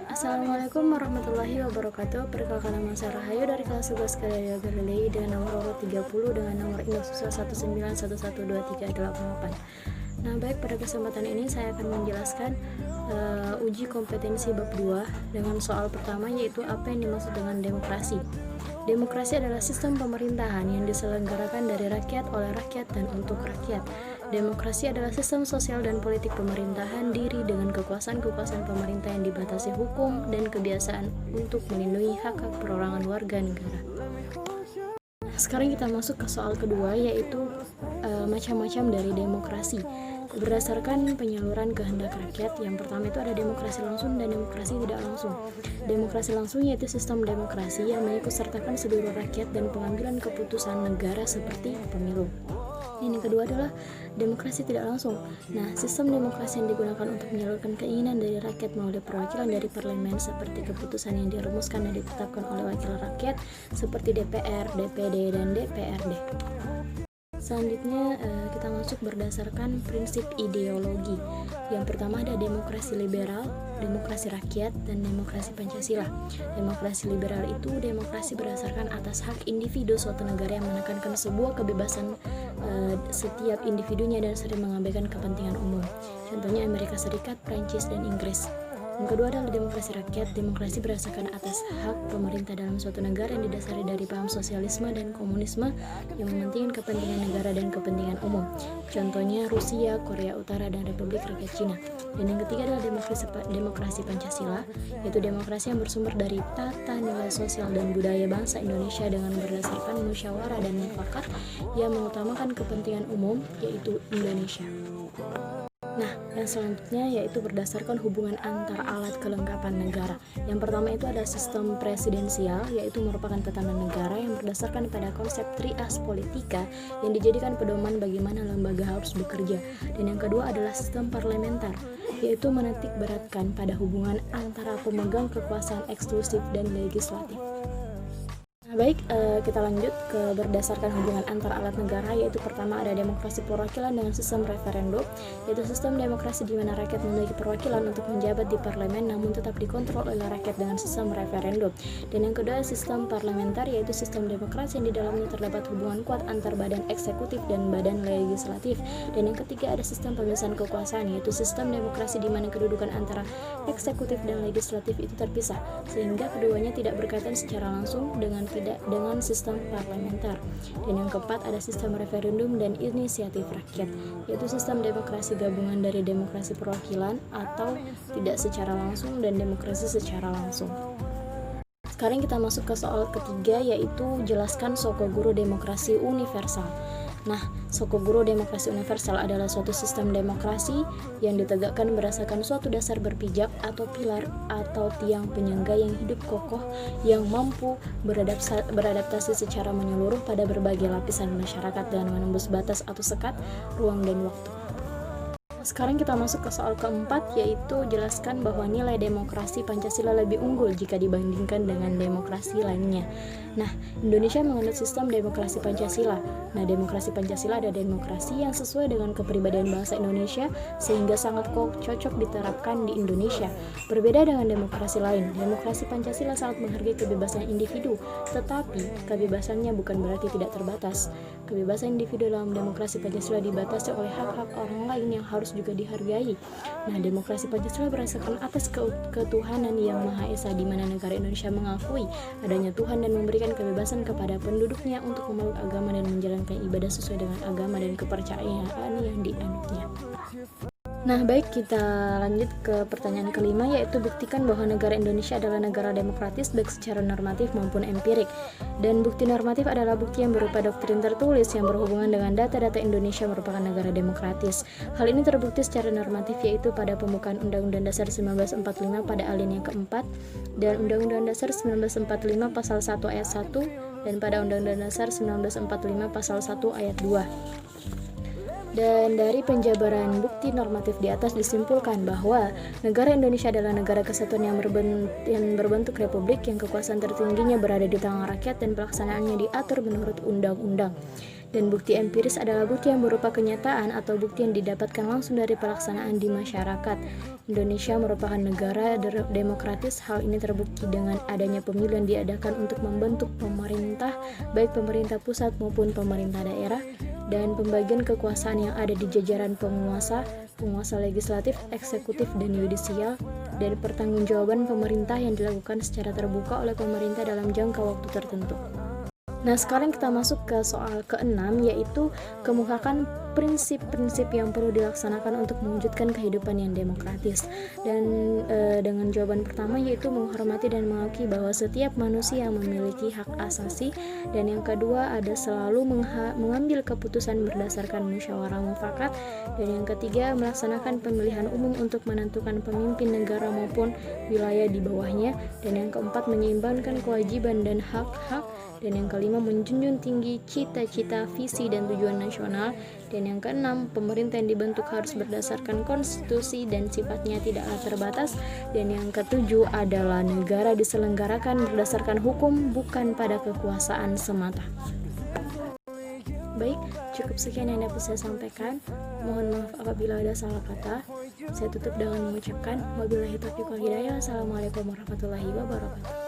Assalamualaikum warahmatullahi wabarakatuh. Perkenalkan, nama saya Rahayu dari kelas 11 Galileo Galilei dengan nomor urut 30 dengan nomor induk siswa 1911238. Nah, baik, pada kesempatan ini saya akan menjelaskan uji kompetensi bab 2 dengan soal pertama, yaitu apa yang dimaksud dengan demokrasi. Demokrasi adalah sistem pemerintahan yang diselenggarakan dari rakyat, oleh rakyat, dan untuk rakyat. Demokrasi adalah sistem sosial dan politik pemerintahan diri dengan kekuasaan-kekuasaan pemerintah yang dibatasi hukum dan kebiasaan untuk melindungi hak-hak perorangan warga negara. Sekarang kita masuk ke soal kedua, yaitu macam-macam dari demokrasi. Berdasarkan penyaluran kehendak rakyat, yang pertama itu ada demokrasi langsung dan demokrasi tidak langsung. Demokrasi langsung yaitu sistem demokrasi yang mengikutsertakan seluruh rakyat dan pengambilan keputusan negara seperti pemilu. Yang kedua adalah demokrasi tidak langsung. Nah, sistem demokrasi yang digunakan untuk menyalurkan keinginan dari rakyat melalui perwakilan dari parlemen seperti keputusan yang dirumuskan dan ditetapkan oleh wakil rakyat seperti DPR, DPD, dan DPRD. Selanjutnya kita masuk berdasarkan prinsip ideologi. Yang pertama ada demokrasi liberal, demokrasi rakyat, dan demokrasi Pancasila. Demokrasi liberal itu demokrasi berdasarkan atas hak individu suatu negara yang menekankan sebuah kebebasan setiap individunya dan sering mengabaikan kepentingan umum. Contohnya Amerika Serikat, Prancis, dan Inggris. Yang kedua adalah demokrasi rakyat. Demokrasi berdasarkan atas hak pemerintah dalam suatu negara yang didasari dari paham sosialisme dan komunisme yang mementingkan kepentingan negara dan kepentingan umum. Contohnya Rusia, Korea Utara, dan Republik Rakyat Cina. Dan yang ketiga adalah demokrasi Pancasila, yaitu demokrasi yang bersumber dari tata nilai sosial dan budaya bangsa Indonesia dengan berdasarkan musyawarah dan mufakat yang mengutamakan kepentingan umum, yaitu Indonesia. Nah, yang selanjutnya yaitu berdasarkan hubungan antar alat kelengkapan negara. Yang pertama itu ada sistem presidensial, yaitu merupakan tatanan negara yang berdasarkan pada konsep trias politika yang dijadikan pedoman bagaimana lembaga harus bekerja. Dan yang kedua adalah sistem parlementer, yaitu menitik beratkan pada hubungan antara pemegang kekuasaan eksklusif dan legislatif. Baik, kita lanjut ke berdasarkan hubungan antar alat negara, yaitu pertama ada demokrasi perwakilan dengan sistem referendum, yaitu sistem demokrasi di mana rakyat memiliki perwakilan untuk menjabat di parlemen namun tetap dikontrol oleh rakyat dengan sistem referendum. Dan yang kedua sistem parlementer, yaitu sistem demokrasi yang di dalamnya terdapat hubungan kuat antar badan eksekutif dan badan legislatif. Dan yang ketiga ada sistem pemisahan kekuasaan, yaitu sistem demokrasi di mana kedudukan antara eksekutif dan legislatif itu terpisah, sehingga keduanya tidak berkaitan secara langsung dengan sistem parlementer. Dan yang keempat ada sistem referendum dan inisiatif rakyat, yaitu sistem demokrasi gabungan dari demokrasi perwakilan atau tidak secara langsung dan demokrasi secara langsung. Sekarang kita masuk ke soal ketiga, yaitu jelaskan Sokoguru demokrasi universal. Nah, Sokoguru demokrasi universal adalah suatu sistem demokrasi yang ditegakkan berdasarkan suatu dasar berpijak atau pilar atau tiang penyangga yang hidup kokoh yang mampu beradaptasi secara menyeluruh pada berbagai lapisan masyarakat dengan menembus batas atau sekat, ruang, dan waktu. Sekarang kita masuk ke soal keempat, yaitu jelaskan bahwa nilai demokrasi Pancasila lebih unggul jika dibandingkan dengan demokrasi lainnya. Nah, Indonesia menganut sistem demokrasi Pancasila. Nah, demokrasi Pancasila ada demokrasi yang sesuai dengan kepribadian bangsa Indonesia sehingga sangat cocok diterapkan di Indonesia. Berbeda dengan demokrasi lain, demokrasi Pancasila sangat menghargai kebebasan individu, tetapi kebebasannya bukan berarti tidak terbatas. Kebebasan individu dalam demokrasi Pancasila dibatasi oleh hak-hak orang lain yang harus juga dihargai. Nah, demokrasi Pancasila berdasarkan atas ketuhanan yang Maha Esa, di mana negara Indonesia mengakui adanya Tuhan dan memberikan kebebasan kepada penduduknya untuk memeluk agama dan menjalankan ibadah sesuai dengan agama dan kepercayaan yang dianutnya. Nah, baik, kita lanjut ke pertanyaan kelima, yaitu buktikan bahwa negara Indonesia adalah negara demokratis baik secara normatif maupun empirik. Dan bukti normatif adalah bukti yang berupa doktrin tertulis yang berhubungan dengan data-data Indonesia merupakan negara demokratis. Hal ini terbukti secara normatif yaitu pada pembukaan Undang-Undang Dasar 1945 pada alinea keempat dan Undang-Undang Dasar 1945 pasal 1 ayat 1 dan pada Undang-Undang Dasar 1945 pasal 1 ayat 2. Dan dari penjabaran bukti normatif di atas disimpulkan bahwa negara Indonesia adalah negara kesatuan yang berbentuk republik yang kekuasaan tertingginya berada di tangan rakyat dan pelaksanaannya diatur menurut undang-undang. Dan bukti empiris adalah bukti yang berupa kenyataan atau bukti yang didapatkan langsung dari pelaksanaan di masyarakat. Indonesia merupakan negara demokratis. Hal ini terbukti dengan adanya pemilu yang diadakan untuk membentuk pemerintah, baik pemerintah pusat maupun pemerintah daerah, dan pembagian kekuasaan yang ada di jajaran penguasa legislatif, eksekutif, dan yudisial, dan pertanggungjawaban pemerintah yang dilakukan secara terbuka oleh pemerintah dalam jangka waktu tertentu. Nah, sekarang kita masuk ke soal ke-6, yaitu kemukakan prinsip-prinsip yang perlu dilaksanakan untuk mewujudkan kehidupan yang demokratis. Dan dengan jawaban pertama yaitu menghormati dan mengakui bahwa setiap manusia memiliki hak asasi, dan yang kedua ada selalu mengambil keputusan berdasarkan musyawarah mufakat, dan yang ketiga melaksanakan pemilihan umum untuk menentukan pemimpin negara maupun wilayah di bawahnya, dan yang keempat menyeimbangkan kewajiban dan hak-hak, dan yang kelima menjunjung tinggi cita-cita, visi, dan tujuan nasional, dan yang keenam pemerintah yang dibentuk harus berdasarkan konstitusi dan sifatnya tidaklah terbatas, dan yang ketujuh adalah negara diselenggarakan berdasarkan hukum bukan pada kekuasaan semata. Baik, cukup sekian yang dapat saya sampaikan. Mohon maaf apabila ada salah kata. Saya tutup dengan mengucapkan wabillahi taufiq wal hidayah. Assalamualaikum warahmatullahi wabarakatuh.